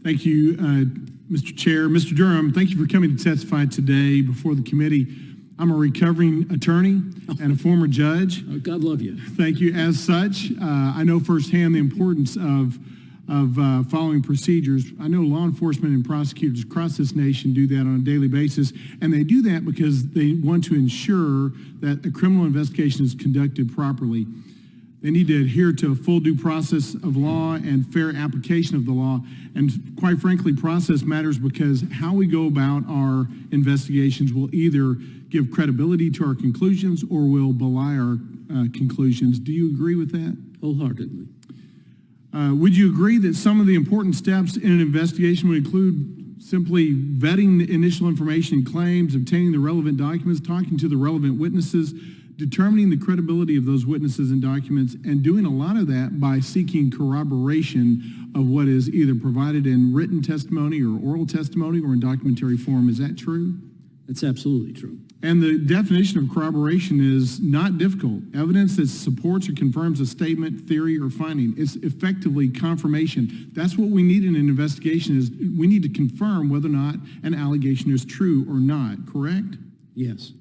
Thank you, Mr. Chair. Mr. Durham, thank you for coming to testify today before the committee. I'm a recovering attorney and a former judge. Oh, God love you. Thank you. As such, I know firsthand the importance of following procedures. I know law enforcement and prosecutors across this nation do that on a daily basis, and they do that because they want to ensure that a criminal investigation is conducted properly. They need to adhere to a full due process of law and fair application of the law. And quite frankly, process matters because how we go about our investigations will either give credibility to our conclusions or will belie our conclusions. Do you agree with that? Wholeheartedly. Would you agree that some of the important steps in an investigation would include simply vetting the initial information and claims, obtaining the relevant documents, talking to the relevant witnesses, determining the credibility of those witnesses and documents, and doing a lot of that by seeking corroboration of what is either provided in written testimony or oral testimony or in documentary form? Is that true? That's absolutely true. And the definition of corroboration is not difficult. Evidence that supports or confirms a statement, theory, or finding. It's effectively confirmation. That's what we need in an investigation, is we need to confirm whether or not an allegation is true or not, correct? Yes.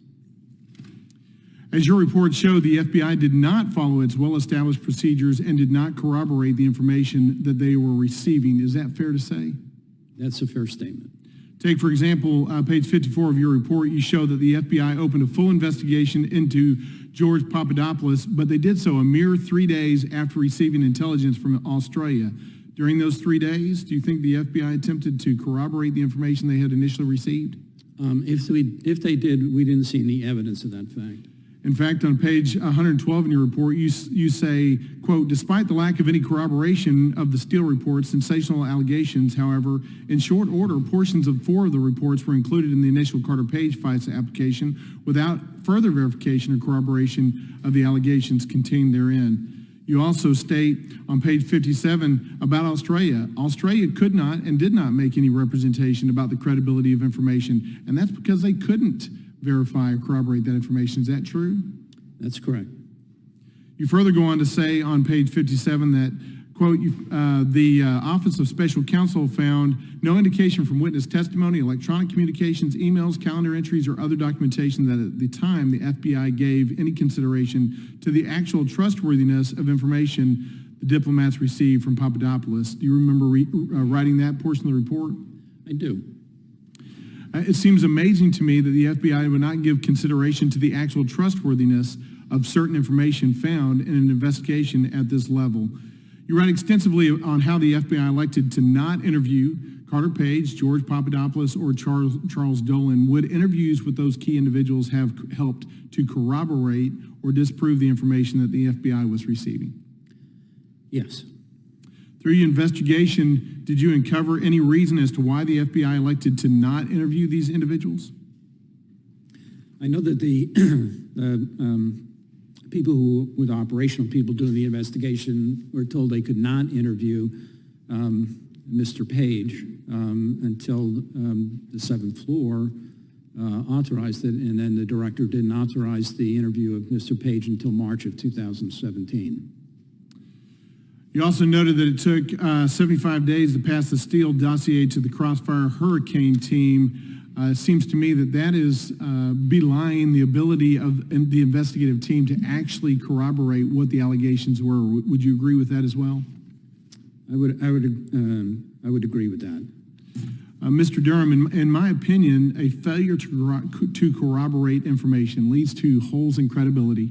As your report showed, the FBI did not follow its well-established procedures and did not corroborate the information that they were receiving. Is that fair to say? That's a fair statement. Take, for example, page 54 of your report. You show that the FBI opened a full investigation into George Papadopoulos, but they did so a mere 3 days after receiving intelligence from Australia. During those 3 days, do you think the FBI attempted to corroborate the information they had initially received? If they did, we didn't see any evidence of that fact. In fact, on page 112 in your report, you say, quote, despite the lack of any corroboration of the Steele report, sensational allegations, however, in short order, portions of 4 of the reports were included in the initial Carter Page FISA application without further verification or corroboration of the allegations contained therein. You also state on page 57 about Australia. Australia could not and did not make any representation about the credibility of information, and that's because they couldn't verify or corroborate that information. Is that true? That's correct. You further go on to say on page 57 that, quote, the Office of Special Counsel found no indication from witness testimony, electronic communications, emails, calendar entries, or other documentation that at the time the FBI gave any consideration to the actual trustworthiness of information the diplomats received from Papadopoulos. Do you remember writing that portion of the report? I do. It seems amazing to me that the FBI would not give consideration to the actual trustworthiness of certain information found in an investigation at this level. You write extensively on how the FBI elected to not interview Carter Page, George Papadopoulos, or Charles Dolan. Would interviews with those key individuals have helped to corroborate or disprove the information that the FBI was receiving? Yes. Through your investigation, did you uncover any reason as to why the FBI elected to not interview these individuals? I know that the people who were the operational people doing the investigation were told they could not interview Mr. Page until the 7th floor authorized it, and then the director didn't authorize the interview of Mr. Page until March of 2017. You also noted that it took 75 days to pass the Steele dossier to the Crossfire Hurricane team. It seems to me that that is belying the ability of the investigative team to actually corroborate what the allegations were. Would you agree with that as well? I would agree with that. Mr. Durham, in my opinion, a failure to corroborate information leads to holes in credibility.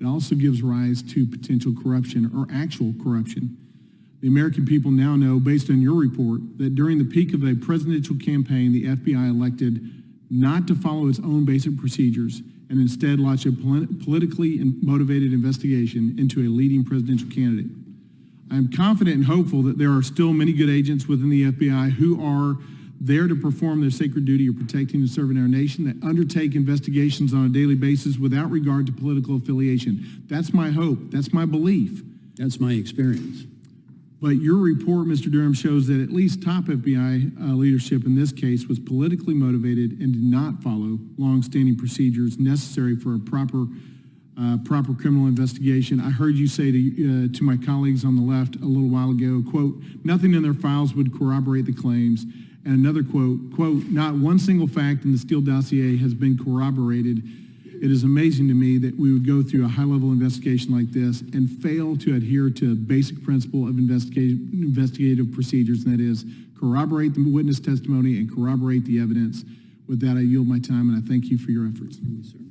It also gives rise to potential corruption or actual corruption. The American people now know, based on your report, that during the peak of a presidential campaign, the FBI elected not to follow its own basic procedures and instead launch a politically motivated investigation into a leading presidential candidate. I am confident and hopeful that there are still many good agents within the FBI who are there to perform their sacred duty of protecting and serving our nation, that undertake investigations on a daily basis without regard to political affiliation. That's my hope. That's my belief. That's my experience. But your report, Mr. Durham, shows that at least top FBI leadership in this case was politically motivated and did not follow long-standing procedures necessary for a proper proper criminal investigation. I heard you say to my colleagues on the left a little while ago, quote, nothing in their files would corroborate the claims. And another quote, not one single fact in the Steele dossier has been corroborated. It is amazing to me that we would go through a high-level investigation like this and fail to adhere to a basic principle of investigative procedures, and that is corroborate the witness testimony and corroborate the evidence. With that, I yield my time, and I thank you for your efforts. Thank you, sir.